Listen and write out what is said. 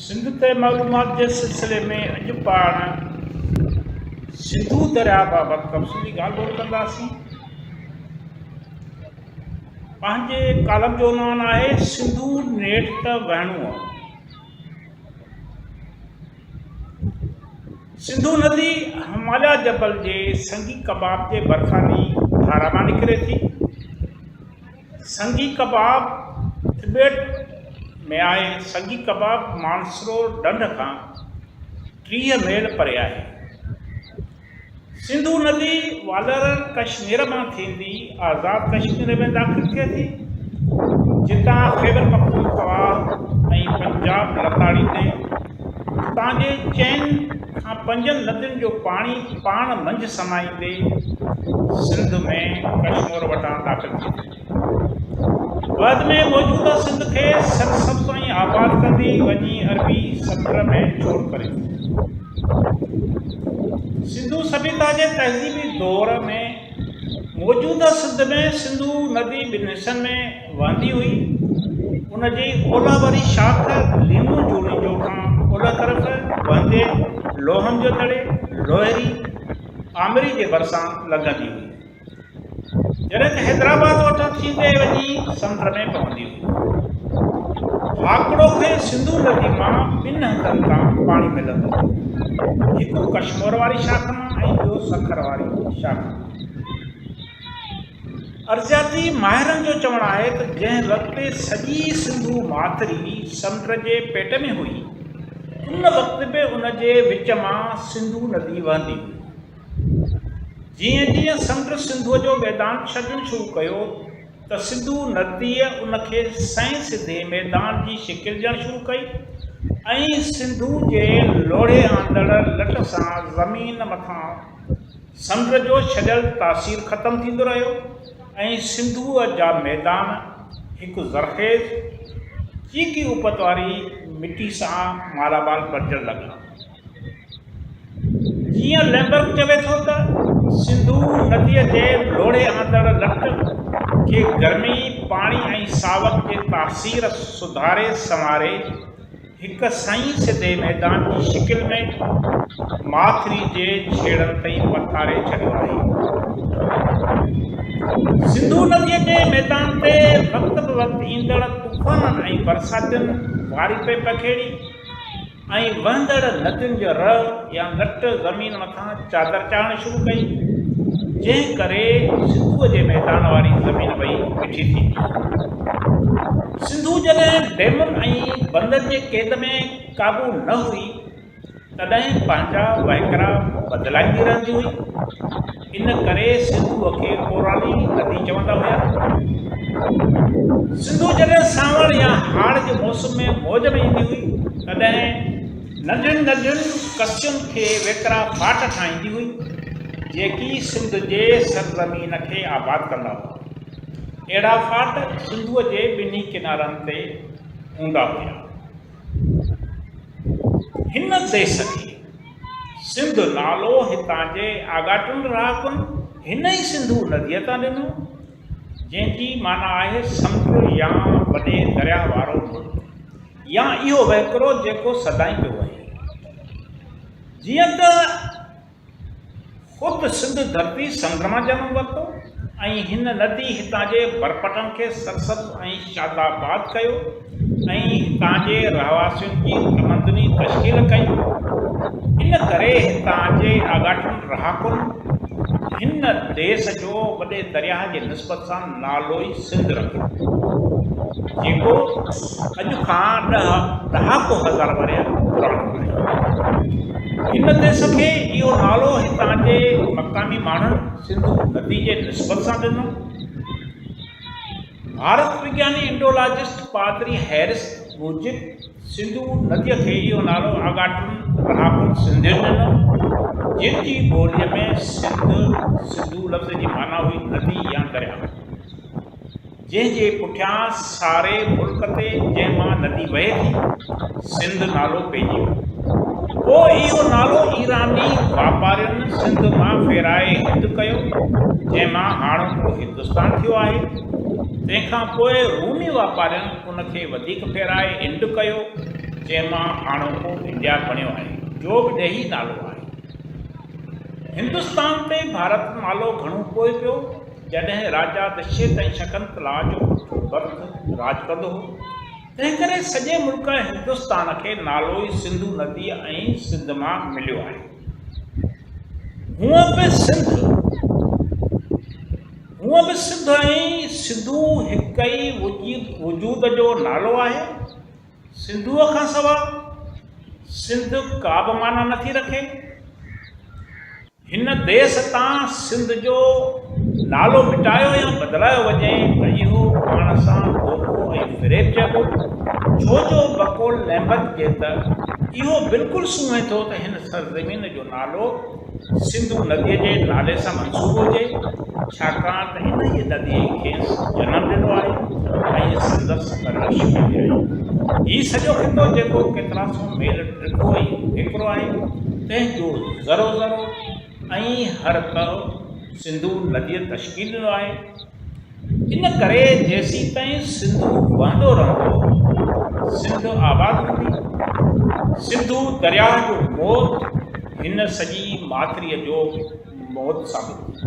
सिंध ते मालूमात जे सिलसिले में अॼु पाण सिंधू दरिया बाबति तफ़सीली ॻाल्हि ॿोल कंदासीं। पंहिंजे कालम जो नालो आहे सिंधू नेठि त वहिणो आहे। सिंधू नदी हिमालय जबल जे संगी कबाब जे बरखानी धारा मां निकिरे थी। संगी कबाब तिबेट में आहे। संगी कबाब मानसरोवर ढंढ खां 30 मील परे आहे। सिंधू नदी वालर कश्मीर मां थींदी आज़ाद कश्मीर में दाख़िल थिए थी, जितां ख़ैबर पख्तूनख्वा ऐं पंजाब लताड़ींदे उतां जे चइनि खां 5 नदियुनि जो पाणी पाण मंझि समाईंदे सिंध में कश्मीर वटां दाख़िल थिए थी। बाद में मौजूदा सिंध खे सरसब्ज़ ऐं आबाद कंदी वञी अरबी समुंड में छोड़ करे थी। सिंधू सभ्यता जे तहज़ीबी दौर में मौजूदा सिंध में सिंधू नदी ॿिनि हिसनि में वहंदी हुई। उन जी ओलह वारी शाख लीमू जूड़ी जो खां ओलह तरफ़ वहंदे लोहम जो तड़े लोहरी आमिरी जे भरिसां लॻंदी हुई, जॾहिं त हैदराबाद वटां थींदे वञी समुंड में पवंदी हुई। आकड़ो खे सिंधू नदी मां 2 हंधनि खां पाणी मिलंदो हो, हिकु कश्मीर वारी शाख मां ऐं ॿियो सखर वारी शाख मां। अर्ज़ियाती माहिरनि जो चवणु आहे त जंहिं वक़्तु सॼी सिंधू माथिरी समुंड जे पेट में हुई, उन वक़्तु बि उन जे विच मां सिंधू नदी वहंदी हुई। जीअं जीअं समुंड सिंधूअ जो मैदान छॾणु शुरू कयो त सिंधू नदीअ उनखे सएं सिधे मैदान जी शिकिल ॾियणु शुरू कई ऐं सिंधू जे लोढ़े आंदड़ लट सां ज़मीन मथां समुंड जो छॾियल तासीर ख़तमु थींदो रहियो ऐं सिंधूअ जा मैदान हिकु ज़रख़ेज़ चीकी उपत वारी मिटी सां मालामाल बणजण लॻा। जीअं लैम्बर्ग चवे थो त सिंधू नदीअ जे लोढ़े आंदड़ लट खे गर्मी पाणी ऐं सावक जे तासीर सुधारे संवारे हिकु सही सिधे मैदान जी शिकिल में माथिरी जे छेड़नि ताईं पथारे छॾियो आहे। सिंधू नदीअ जे मैदान ते वक़्त ब वक़्तु ईंदड़ तूफ़ाननि ऐं बरसातियुनि वारी पे पखेड़ी ऐं वहंदड़ नदियुनि जो रह या लट ज़मीन मथां चादर चाढ़णु शुरू कई, जंहिं करे सिंधूअ जे मैदान वारी ज़मीन वई मिठी थी। सिंधू जॾहिं डैमुनि ऐं बंदनि जे क़ैद में क़ाबू न हुई, तॾहिं पंहिंजा वहिकरा बदिलाईंदी रहंदी हुई। इन करे सिंधूअ खे पुराणी नदी चवंदा हुया। सिंधू जॾहिं सावण या हाड़ जे मौसम में मौज में ईंदी हुई, तॾहिं नंढियुनि नंढियुनि कसियुनि खे वेकरा फाट ठाहींदी हुई, जेकी सिंध जे सरज़मीन खे आबाद कंदा हुआ। अहिड़ा फाट सिंधूअ जे ॿिन्ही किनारनि ते हूंदा हुआ। हिन देश खे सिंध नालो हितां जे आगाटुनि रहाकुनि हिन ई सिंधू नदीअ तां ॾिनो, जंहिंजी माना आहे समुंड या वॾे दरिया वारो मुल्क या इहो वहिकिरो जेको सदाईं पियो आहे। जीअं त ख़ुदि सिंध धरती समुंड मां जनमु वरितो ऐं हिन नदी हितां जे बरपटनि खे सरसब्ज़ ऐं शादाबाद कयो ऐं हितां जे रहवासियुनि जी तमदनी तश्कील कई। इन करे हितां जे आगाटुनि रहाकुनि हिन देश जो वॾे दरिया जे निस्बत सां नालो ई सिंध रखियो, जेको अॼु खां 10 हज़ार वरे पुराणो आहे। हिन देश खे इहो नालो हितां जे मक़ामी माण्हुनि सिंधू नदी जे निस्बत सां ॾिनो। भारत विज्ञानी इंडोलॉजिस्ट पादरी हैरिस मूजिब सिंधू नदीअ खे इहो नालो आगाटुनि रहाकुनि सिंधियुनि ॾिनो, जंहिंजी ॿोलीअ में सिंधू लफ़्ज़ जी माना हुई नदी या दरिया, जंहिंजे पुठियां सारे मुल्क ते जंहिं मां नदी वहे थी सिंध नालो पइजी वियो। पोइ इहो नालो ईरानी वापारियुनि सिंध मां फेराए हिंद कयो, जंहिं मां हाणोको हिंदुस्तान थियो आहे। तंहिंखां पोइ रूमी वापारियुनि उनखे वधीक फेराए इंड कयो, जंहिंमां हाणोको इंडिया बणियो आहे, जो बि ॾेही नालो आहे। हिंदुस्तान ते भारत नालो घणो पोइ पियो जॾहिं राजा दशरथ ऐं शकुंतला जो पुटु भरत राज कंदो हो। तंहिं करे सॼे मुल्क हिंदुस्तान खे नालो ई सिंधु नदी ऐं सिंध मां मिलियो आहे। हूअं बि सिंध ऐं सिंधु हिक ई वजूद जो नालो आहे। सिंधुअ खां सवाइ सिंध का बि माना नथी रखे। हिन देश तां सिंध जो नालो मिटायो या बदिलायो वञे त इहो पाण सां धोखो ऐं फ़रेब चइबो, छो जो बकोल नेमत जे त इहो बिल्कुलु सूंहे थो त हिन सरज़मीन जो नालो सिंधु नदीअ जे नाले सां मंसूब हुजे, छाकाणि त इन ई नदीअ खे जनमु ॾिनो आहे ऐं संदसि परवरिश कई आहे। हीउ सॼो खितो जेको केतिरा सौ मेल ॾिठो ऐं हिकिड़ो आहे, तंहिंजो ज़रो ज़रो ऐं हर का सिंधु नदीअ तश्कील ॾिनो आहे। इन करे जेसीं ताईं सिंधु वहंदो रहंदो, सिंध आबाद हूंदी। सिंधु दरिया जो मौत हिन सॼी माथिरीअ जो मौत साबित थी।